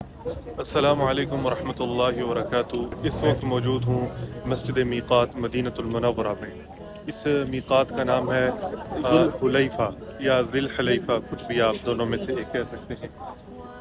السلام علیکم ورحمۃ اللہ وبرکاتہ۔ اس وقت موجود ہوں مسجد میقات مدینۃ المنورہ میں۔ اس میقات کا نام ہے ذو الحلیفہ یا ذی الحلیفہ، کچھ بھی آپ دونوں میں سے ایک کہہ سکتے ہیں۔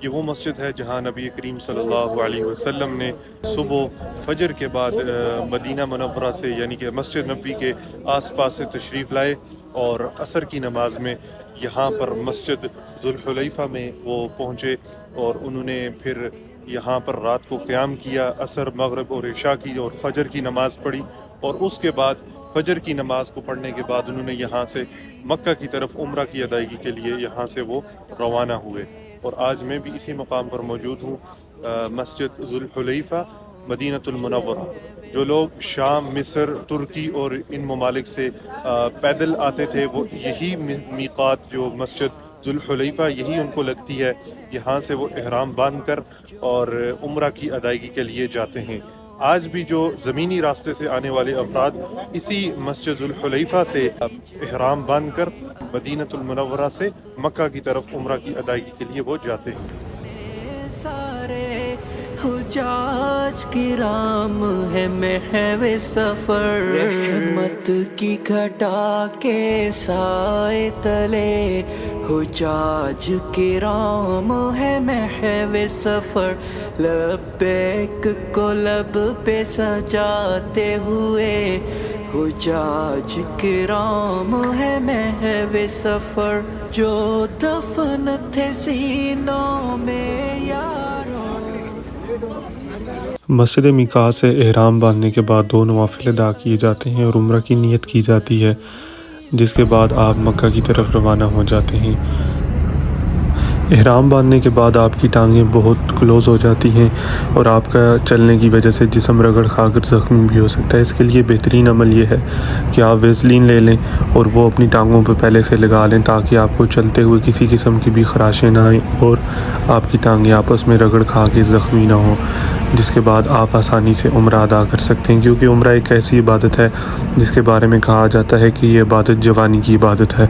یہ وہ مسجد ہے جہاں نبی کریم صلی اللہ علیہ وسلم نے صبح فجر کے بعد مدینہ منورہ سے یعنی کہ مسجد نبوی کے آس پاس سے تشریف لائے اور عصر کی نماز میں یہاں پر مسجد ذو الحلیفہ میں وہ پہنچے اور انہوں نے پھر یہاں پر رات کو قیام کیا، عصر مغرب اور عشاء کی اور فجر کی نماز پڑھی، اور اس کے بعد فجر کی نماز کو پڑھنے کے بعد انہوں نے یہاں سے مکہ کی طرف عمرہ کی ادائیگی کے لیے یہاں سے وہ روانہ ہوئے۔ اور آج میں بھی اسی مقام پر موجود ہوں، مسجد ذو الحلیفہ مدینۃ المنورہ۔ جو لوگ شام، مصر، ترکی اور ان ممالک سے پیدل آتے تھے، وہ یہی میقات جو مسجد ذو الحلیفہ یہی ان کو لگتی ہے، یہاں سے وہ احرام باندھ کر اور عمرہ کی ادائیگی کے لیے جاتے ہیں۔ آج بھی جو زمینی راستے سے آنے والے افراد اسی مسجد ذو الحلیفہ سے احرام باندھ کر مدینۃ المنورہ سے مکہ کی طرف عمرہ کی ادائیگی کے لیے وہ جاتے ہیں۔ سارے حجاج کرام ہے محو سفر، رحمت کی گھٹا کے سائے تلے حجاج کرام ہے محو سفر، لبیک کو لب پہ سجاتے ہوئے حجاج کرام ہے محو سفر، جو دفن تھے سینوں میں یاروں۔ مسجد میقات سے احرام باندھنے کے بعد 2 نوافل ادا کیے جاتے ہیں اور عمرہ کی نیت کی جاتی ہے، جس کے بعد آپ مکہ کی طرف روانہ ہو جاتے ہیں۔ احرام باندھنے کے بعد آپ کی ٹانگیں بہت کلوز ہو جاتی ہیں اور آپ کا چلنے کی وجہ سے جسم رگڑ کھا کر زخمی بھی ہو سکتا ہے۔ اس کے لیے بہترین عمل یہ ہے کہ آپ ویسلین لے لیں اور وہ اپنی ٹانگوں پہ پہلے سے لگا لیں، تاکہ آپ کو چلتے ہوئے کسی قسم کی بھی خراشیں نہ آئیں اور آپ کی ٹانگیں آپس میں رگڑ کھا کے زخمی نہ ہوں، جس کے بعد آپ آسانی سے عمرہ ادا کر سکتے ہیں، کیونکہ عمرہ ایک ایسی عبادت ہے جس کے بارے میں کہا جاتا ہے کہ یہ عبادت جوانی کی عبادت ہے،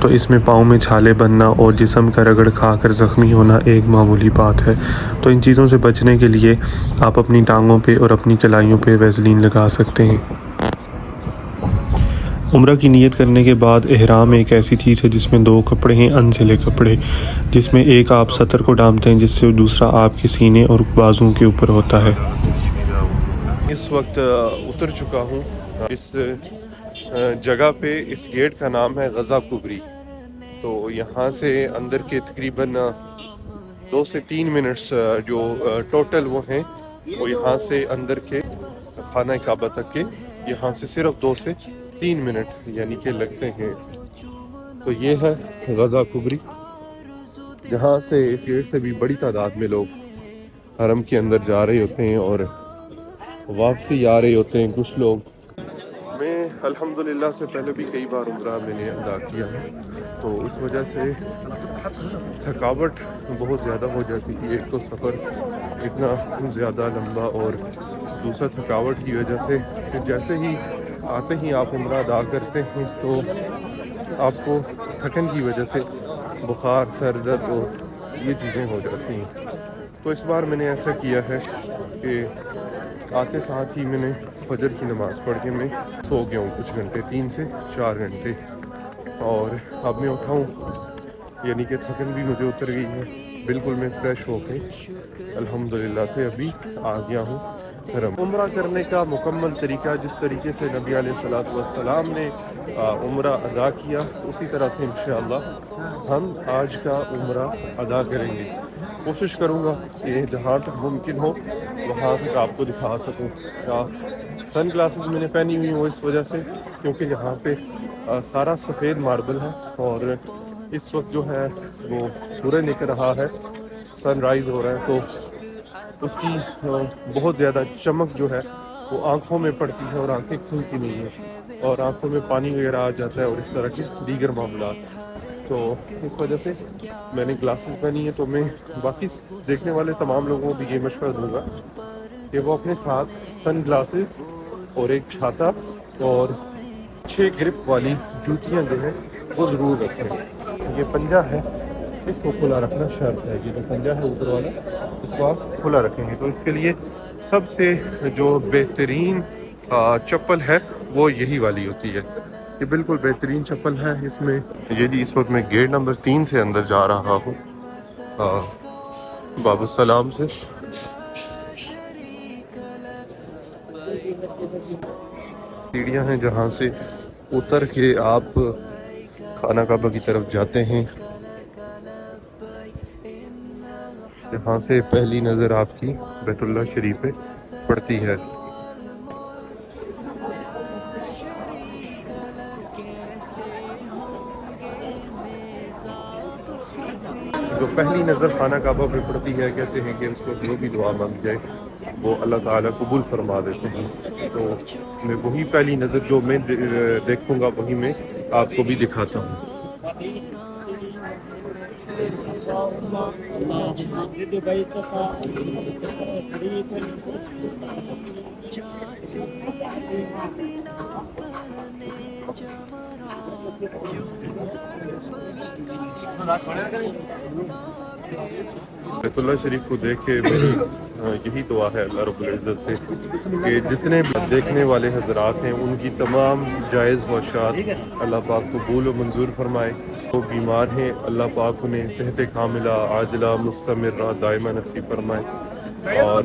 تو اس میں پاؤں میں چھالے بننا اور جسم کا رگڑ کھا کر زخمی ہونا ایک معمولی بات ہے۔ تو ان چیزوں سے بچنے کے لیے آپ اپنی ٹانگوں پہ اور اپنی کلائیوں پہ ویسلین لگا سکتے ہیں۔ عمرہ کی نیت کرنے کے بعد احرام ایک ایسی چیز ہے جس میں 2 کپڑے ہیں، انسلے کپڑے، جس میں ایک آپ سطر کو ڈھانپتے ہیں، جس سے دوسرا آپ کے سینے اور بازوں کے اوپر ہوتا ہے۔ اس وقت اتر چکا ہوں اس جگہ پہ۔ اس گیٹ کا نام ہے غزہ کبری۔ تو یہاں سے اندر کے تقریباً 2 سے 3 منٹس جو ٹوٹل وہ ہیں، وہ یہاں سے اندر کے خانہ کعبہ تک کے یہاں سے صرف 2 سے 3 منٹ یعنی کہ لگتے ہیں۔ تو یہ ہے غزہ کبری، جہاں سے اس گیٹ سے بھی بڑی تعداد میں لوگ حرم کے اندر جا رہے ہوتے ہیں اور واپسی آ رہے ہوتے ہیں کچھ لوگ۔ میں الحمدللہ سے پہلے بھی کئی بار عمرہ میں نے ادا کیا ہے، تو اس وجہ سے تھکاوٹ بہت زیادہ ہو جاتی تھی۔ ایک تو سفر اتنا زیادہ لمبا، اور دوسرا تھکاوٹ کی وجہ سے کہ جیسے ہی آتے ہی آپ عمرہ ادا کرتے ہیں تو آپ کو تھکن کی وجہ سے بخار، سر درد اور یہ چیزیں ہو جاتی ہیں۔ تو اس بار میں نے ایسا کیا ہے کہ آتے ساتھ ہی میں نے فجر کی نماز پڑھ کے میں سو گیا ہوں کچھ گھنٹے، 3 سے 4 گھنٹے، اور اب میں اٹھا ہوں، یعنی کہ تھکن بھی مجھے اتر گئی ہے، بالکل میں فریش ہو کے الحمدللہ سے ابھی آ گیا ہوں حرم۔ عمرہ کرنے کا مکمل طریقہ، جس طریقے سے نبی علیہ الصلوۃ والسلام نے عمرہ ادا کیا، اسی طرح سے انشاءاللہ ہم آج کا عمرہ ادا کریں گے۔ کوشش کروں گا کہ جہاں تک ممکن ہو وہاں تک آپ کو دکھا سکوں۔ سن گلاسز میں نے پہنی ہوئی ہوں اس وجہ سے کیونکہ یہاں پہ سارا سفید ماربل ہے، اور اس وقت جو ہے وہ سورج نکل رہا ہے، سن رائز ہو رہا ہے، تو اس کی بہت زیادہ چمک جو ہے وہ آنکھوں میں پڑتی ہے اور آنکھیں کھلتی نہیں ہیں، اور آنکھوں میں پانی وغیرہ آ جاتا ہے اور اس طرح کے دیگر معاملات۔ تو اس وجہ سے میں نے گلاسز پہنی ہے۔ تو میں باقی دیکھنے والے تمام لوگوں کو بھی یہ مشورہ دوں گا کہ وہ اپنے ساتھ سن گلاسز اور ایک چھاتا اور 6 گرپ والی جوتیاں جو ہیں وہ ضرور رکھیں۔ یہ پنجہ ہے اس کو کھلا رکھنا شرط ہے. یہ جو پنجہ ہے اوپر والا اس کو آپ کھلا رکھیں گے. تو اس کے لیے سب سے جو بہترین چپل ہے وہ یہی والی ہوتی ہے. یہ بالکل بہترین چپل ہے. اس میں یہ جی اس وقت میں گیٹ نمبر 3 سے اندر جا رہا ہوں باب السلام سے. سیڑھیاں ہیں جہاں سے اتر کے آپ خانہ کعبہ کی طرف جاتے ہیں. یہاں سے پہلی نظر آپ کی بیت اللہ شریف پہ پڑتی ہے. جو پہلی نظر خانہ کعبہ پہ پڑتی ہے کہتے ہیں کہ اس وقت جو بھی دعا مانگ جائے وہ اللہ تعالیٰ قبول فرما دیتے ہیں. تو میں وہی پہلی نظر جو میں دیکھوں گا وہی میں آپ کو بھی دکھاتا ہوں. بیت اللہ شریف کو دیکھ کے میری یہی دعا ہے اللہ رب العزت سے کہ جتنے بھی دیکھنے والے حضرات ہیں ان کی تمام جائز خواہشات اللہ پاک قبول و منظور فرمائے. وہ بیمار ہیں اللہ پاک انہیں صحت کاملہ عاجلہ مستمرہ دائمہ نصیب فرمائے. اور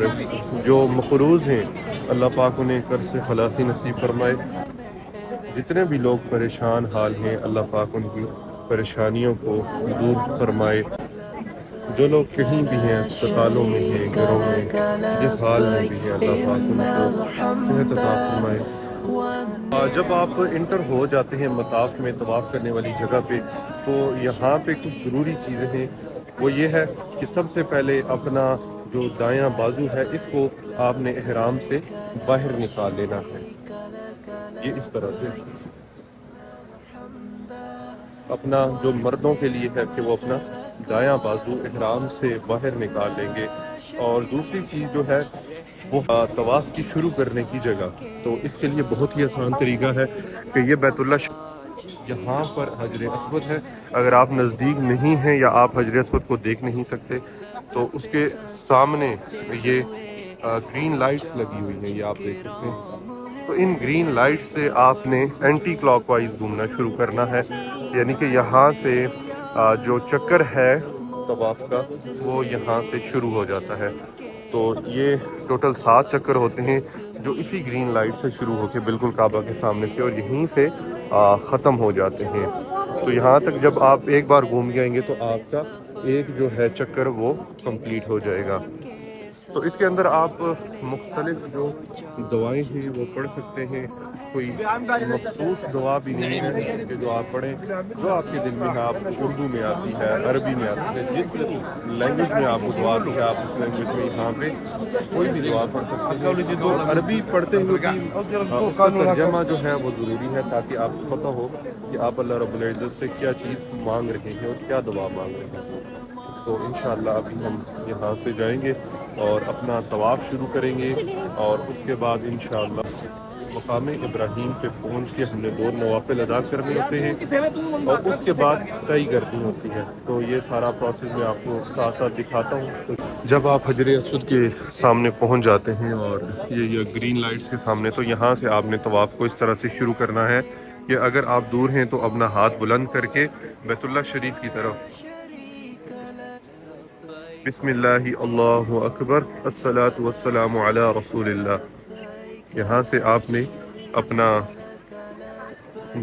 جو مقروض ہیں اللہ پاک انہیں قرض سے خلاصی نصیب فرمائے. جتنے بھی لوگ پریشان حال ہیں اللہ پاک ان کی پریشانیوں کو دور فرمائے. جو لوگ کہیں بھی ہیں اسپتالوں میں ہیں گھروں میں جس حال میں بھی ہیں اللہ پاک ان کو صحت عطا فرمائے. جب آپ انٹر ہو جاتے ہیں مطاف میں طواف کرنے والی جگہ پہ تو یہاں پہ کچھ ضروری چیزیں ہیں. وہ یہ ہے کہ سب سے پہلے اپنا جو دایاں بازو ہے اس کو آپ نے احرام سے باہر نکال لینا ہے. یہ اس طرح سے اپنا جو مردوں کے لیے ہے کہ وہ اپنا دایاں بازو احرام سے باہر نکال لیں گے. اور دوسری چیز جو ہے وہ طواف کی شروع کرنے کی جگہ. تو اس کے لیے بہت ہی آسان طریقہ ہے کہ یہ بیت اللہ یہاں پر حجر اسود ہے. اگر آپ نزدیک نہیں ہیں یا آپ حجر اسود کو دیکھ نہیں سکتے تو اس کے سامنے یہ گرین لائٹس لگی ہوئی ہیں یہ آپ دیکھ سکتے ہیں. تو ان گرین لائٹ سے آپ نے اینٹی کلاک وائز گھومنا شروع کرنا ہے. یعنی کہ یہاں سے جو چکر ہے طواف کا وہ یہاں سے شروع ہو جاتا ہے. تو یہ ٹوٹل 7 چکر ہوتے ہیں جو اسی گرین لائٹ سے شروع ہو کے بالکل کعبہ کے سامنے سے اور یہیں سے ختم ہو جاتے ہیں. تو یہاں تک جب آپ ایک بار گھوم جائیں گے تو آپ کا ایک جو ہے چکر وہ کمپلیٹ ہو جائے گا. تو اس کے اندر آپ مختلف جو دعائیں ہیں وہ پڑھ سکتے ہیں. کوئی مخصوص دعا بھی نہیں ہے کہ جو آپ پڑھیں جو آپ کے دل میں آپ اردو میں آتی ہے عربی میں آتی ہے جس لینگویج میں آپ کو دعا آتی ہے آپ اس لینگویج میں یہاں پہ کوئی بھی دعا پڑھ سکتے ہیں. تو عربی پڑھتے ہوئے بھی اس کا ترجمہ جو ہے وہ ضروری ہے تاکہ آپ کو پتہ ہو کہ آپ اللہ رب العزت سے کیا چیز مانگ رہے ہیں اور کیا دعا مانگ رہے ہیں. تو انشاءاللہ ابھی ہم یہاں سے جائیں گے اور اپنا طواف شروع کریں گے اور اس کے بعد انشاءاللہ مقام ابراہیم پہ پہنچ کے ہم نے 2 نوافل ادا کرنے ہوتے ہیں اور اس کے بعد سعی کرنی ہوتی ہے. تو یہ سارا پروسیس میں آپ کو ساتھ ساتھ دکھاتا ہوں. جب آپ حجر اسود کے سامنے پہنچ جاتے ہیں اور یہ گرین لائٹس کے سامنے تو یہاں سے آپ نے طواف کو اس طرح سے شروع کرنا ہے کہ اگر آپ دور ہیں تو اپنا ہاتھ بلند کر کے بیت اللہ شریف کی طرف بسم اللہ اللہ اکبر الصلاۃ والسلام علی رسول اللہ. یہاں سے آپ نے اپنا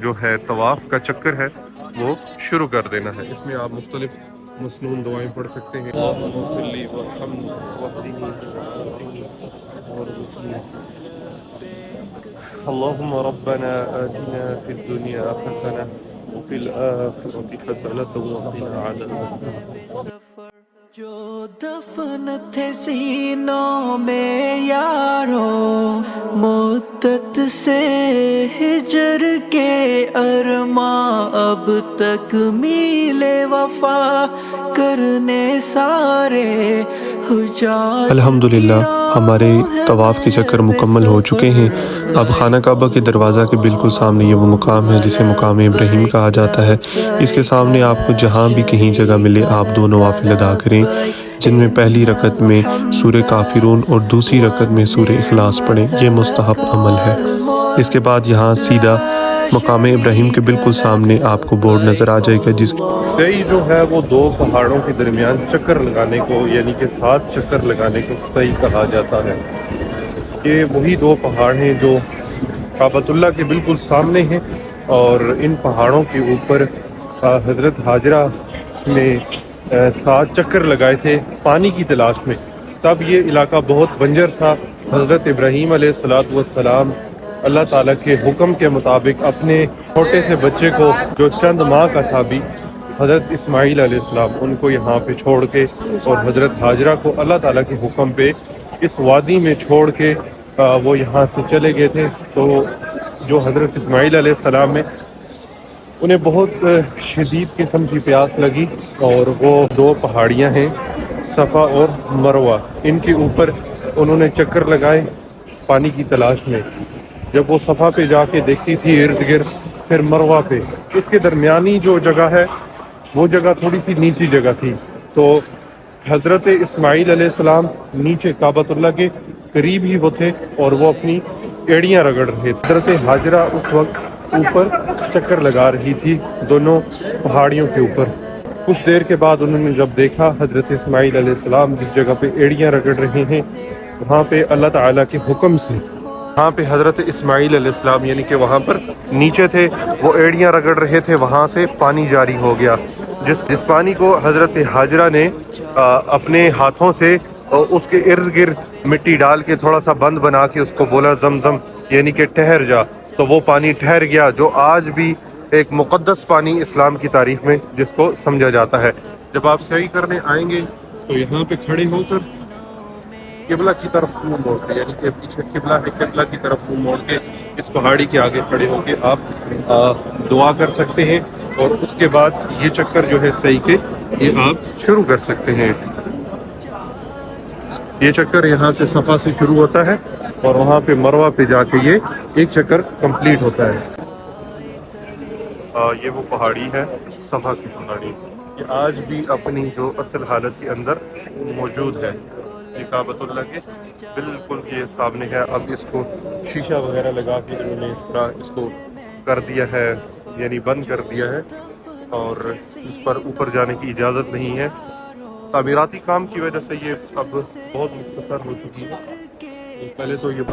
جو ہے طواف کا چکر ہے وہ شروع کر دینا ہے. اس میں آپ مختلف مسنون دعائیں پڑھ سکتے ہیں. اللہم ربنا آتنا فی الدنیا حسنہ وفی الآخرۃ حسنۃ وقنا عذاب النار. جو دفن تھے سینوں میں یارو مدت سے ہجر کے ارماں اب تک میلے وفا کرنے سارے حجاج الحمدللہ ہمارے طواف کے چکر مکمل ہو چکے ہیں۔ اب خانہ کعبہ کے دروازہ کے بالکل سامنے یہ وہ مقام ہے جسے مقام ابراہیم کہا جاتا ہے۔ اس کے سامنے آپ کو جہاں بھی کہیں جگہ ملے آپ 2 نوافل ادا کریں، جن میں پہلی رکعت میں سورہ کافرون اور دوسری رکعت میں سورہ اخلاص پڑھیں۔ یہ مستحب عمل ہے۔ اس کے بعد یہاں سیدھا مقام ابراہیم کے بالکل سامنے آپ کو بورڈ نظر آ جائے گا جس سعی جو ہے وہ 2 پہاڑوں کے درمیان چکر لگانے کو یعنی کہ 7 چکر لگانے کو سعی کہا جاتا ہے۔ یہ وہی 2 پہاڑ ہیں جو کعبۃ اللہ کے بالکل سامنے ہیں، اور ان پہاڑوں کے اوپر حضرت حاجرہ نے 7 چکر لگائے تھے پانی کی تلاش میں۔ تب یہ علاقہ بہت بنجر تھا۔ حضرت ابراہیم علیہ السلام اللہ تعالیٰ کے حکم کے مطابق اپنے چھوٹے سے بچے کو جو چند ماہ کا تھا بھی، حضرت اسماعیل علیہ السلام، ان کو یہاں پہ چھوڑ کے اور حضرت حاجرہ کو اللہ تعالیٰ کے حکم پہ اس وادی میں چھوڑ کے وہ یہاں سے چلے گئے تھے۔ تو جو حضرت اسماعیل علیہ السلام میں انہیں بہت شدید قسم کی پیاس لگی، اور وہ 2 پہاڑیاں ہیں صفا اور مروہ، ان کے اوپر انہوں نے چکر لگائے پانی کی تلاش میں۔ جب وہ صفا پہ جا کے دیکھتی تھی ارد گرد، پھر مروہ پہ، اس کے درمیانی جو جگہ ہے وہ جگہ تھوڑی سی نیچی جگہ تھی، تو حضرت اسماعیل علیہ السلام نیچے کعبۃ اللہ کے قریب ہی وہ تھے اور وہ اپنی ایڑیاں رگڑ رہے تھے۔ حضرت حاجرہ اس وقت اوپر چکر لگا رہی تھی دونوں پہاڑیوں کے اوپر۔ کچھ دیر کے بعد انہوں نے جب دیکھا حضرت اسماعیل علیہ السلام جس جگہ پہ ایڑیاں رگڑ رہے ہیں، وہاں پہ اللہ تعالیٰ کے حکم سے وہاں پہ حضرت اسماعیل علیہ السلام یعنی کہ وہاں پر نیچے تھے، وہ ایڑیاں رگڑ رہے تھے، وہاں سے پانی جاری ہو گیا، جس پانی کو حضرت حاجرہ نے اپنے ہاتھوں سے اس کے ارد گرد مٹی ڈال کے تھوڑا سا بند بنا کے اس کو بولا زمزم، یعنی کہ ٹھہر جا، تو وہ پانی ٹھہر گیا، جو آج بھی ایک مقدس پانی اسلام کی تاریخ میں جس کو سمجھا جاتا ہے۔ جب آپ سعی کرنے آئیں گے تو یہاں پہ کھڑے ہو کر قبلہ کی طرف منہ موڑ کے، یعنی کہ پیچھے قبلہ ہے، قبلہ کی طرف منہ موڑ کے اس پہاڑی کے آگے کھڑے ہو کے آپ دعا کر سکتے ہیں، اور اس کے بعد یہ چکر جو ہے صحیح کے یہ آپ شروع کر سکتے ہیں۔ یہ چکر یہاں سے صفا سے شروع ہوتا ہے اور وہاں پہ مروہ پہ جا کے یہ ایک چکر کمپلیٹ ہوتا ہے۔ یہ وہ پہاڑی ہے، صفا کی پہاڑی، یہ آج بھی اپنی جو اصل حالت کے اندر موجود ہے۔ یہ کعبۃ اللہ کے بالکل یہ سامنے ہے۔ اب اس کو شیشہ وغیرہ لگا کے انہوں نے اس طرح اس کو کر دیا ہے، یعنی بند کر دیا ہے، اور اس پر اوپر جانے کی اجازت نہیں ہے۔ تعمیراتی کام کی وجہ سے یہ اب بہت مختصر ہو چکی ہے۔ پہلے تو یہ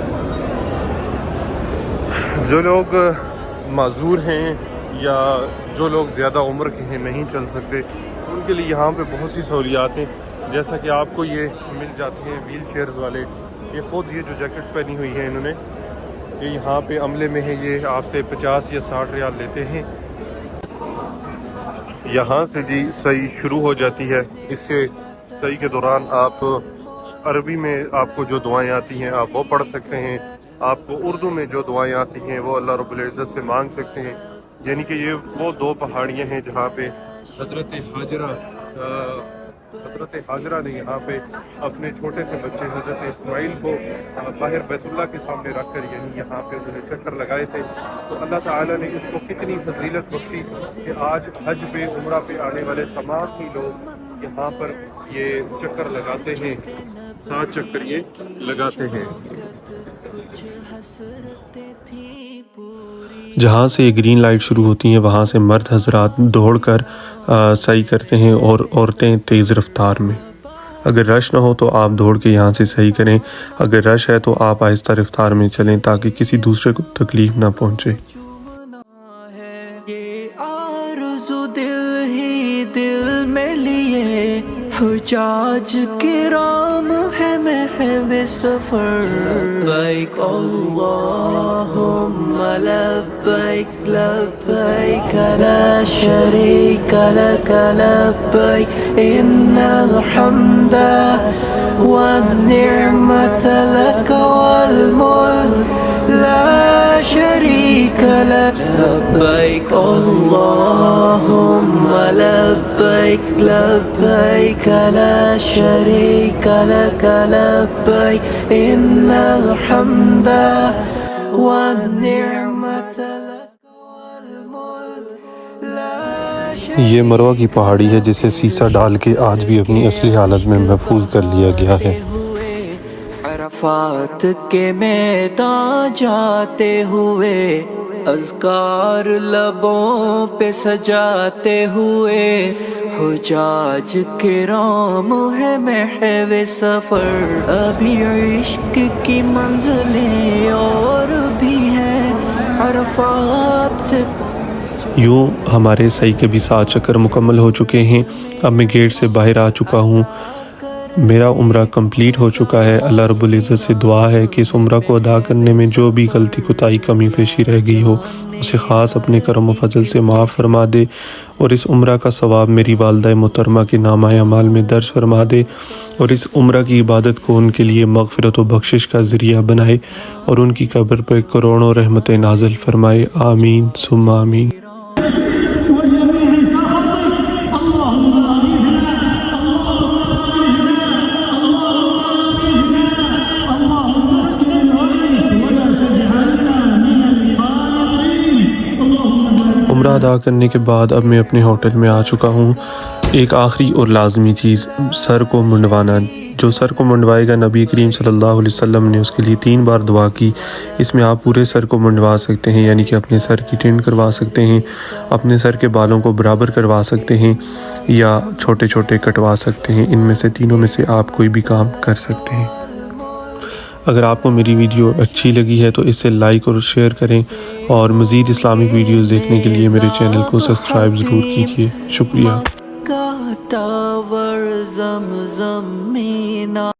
جو لوگ معذور ہیں یا جو لوگ زیادہ عمر کے ہیں نہیں چل سکتے، ان کے لیے یہاں پہ بہت سی سہولیات ہیں، جیسا کہ آپ کو یہ مل جاتے ہیں ویل چیئرز والے۔ یہ خود یہ جو جیکٹس پہنی ہوئی ہیں انہوں نے، یہ یہاں پہ عملے میں ہے، یہ آپ سے 50 یا 60 ریال لیتے ہیں۔ یہاں سے جی صحیح شروع ہو جاتی ہے۔ اس سے صحیح کے دوران آپ عربی میں آپ کو جو دعائیں آتی ہیں آپ وہ پڑھ سکتے ہیں، آپ کو اردو میں جو دعائیں آتی ہیں وہ اللہ رب العزت سے مانگ سکتے ہیں۔ یعنی کہ یہ وہ 2 پہاڑیاں ہیں جہاں پہ حضرت حاجرہ نے یہاں پہ اپنے چھوٹے سے بچے حضرت اسماعیل کو باہر بیت اللہ کے سامنے رکھ کر یعنی یہاں پہ انہوں نے چکر لگائے تھے۔ تو اللہ تعالیٰ نے اس کو کتنی فضیلت بخشی کہ آج حج پہ عمرہ پہ آنے والے تمام ہی لوگ یہاں پر یہ چکر لگاتے ہیں، 7 چکر یہ لگاتے ہیں۔ جہاں سے یہ گرین لائٹ شروع ہوتی ہیں وہاں سے مرد حضرات دوڑ کر سعی کرتے ہیں اور عورتیں تیز رفتار میں۔ اگر رش نہ ہو تو آپ دوڑ کے یہاں سے صحیح کریں، اگر رش ہے تو آپ آہستہ رفتار میں چلیں تاکہ کسی دوسرے کو تکلیف نہ پہنچے۔ یہ آرزو دل ہی دل میں لیے حجاج کرام ہے محو سفر۔ لبیک اللہم لبیک لبیک لا شریک لک لبیک ان الحمد والنعمت لک والملک لا شریک لبيك اللهم لبيك لبيك لا شريك لك لبيك إن الحمد والنعمة لك والملك لا یہ مروہ کی پہاڑی ہے جسے سیسا ڈال کے آج بھی اپنی اصلی حالت میں محفوظ کر لیا گیا ہے۔ عرفات کے میدان جاتے ہوئے اذکار لبوں پہ سجاتے ہوئے حجاج کرام ہے محو سفر، ابھی عشق کی منزلیں اور بھی ہیں عرفات سے۔ یوں ہمارے سعی کے بھی 7 چکر مکمل ہو چکے ہیں۔ اب میں گیٹ سے باہر آ چکا ہوں، میرا عمرہ کمپلیٹ ہو چکا ہے۔ اللہ رب العزت سے دعا ہے کہ اس عمرہ کو ادا کرنے میں جو بھی غلطی کوتاہی کمی پیشی رہ گئی ہو اسے خاص اپنے کرم و فضل سے معاف فرما دے، اور اس عمرہ کا ثواب میری والدہ محترمہ کے نامہ اعمال میں درج فرما دے، اور اس عمرہ کی عبادت کو ان کے لیے مغفرت و بخشش کا ذریعہ بنائے، اور ان کی قبر پر کروڑوں رحمتیں نازل فرمائے۔ آمین ثم آمین۔ عمرہ ادا کرنے کے بعد اب میں اپنے ہوٹل میں آ چکا ہوں۔ ایک آخری اور لازمی چیز، سر کو منڈوانا۔ جو سر کو منڈوائے گا، نبی کریم صلی اللہ علیہ وسلم نے اس کے لیے 3 بار دعا کی۔ اس میں آپ پورے سر کو منڈوا سکتے ہیں، یعنی کہ اپنے سر کی ٹنڈ کروا سکتے ہیں، اپنے سر کے بالوں کو برابر کروا سکتے ہیں، یا چھوٹے چھوٹے کٹوا سکتے ہیں۔ ان میں سے تینوں میں سے آپ کوئی بھی کام کر سکتے ہیں۔ اگر آپ کو میری ویڈیو اچھی لگی ہے تو اسے لائک اور شیئر کریں، اور مزید اسلامک ویڈیوز دیکھنے کے لیے میرے چینل کو سبسکرائب ضرور کیجیے۔ شکریہ۔ ٹاور زمزم مینا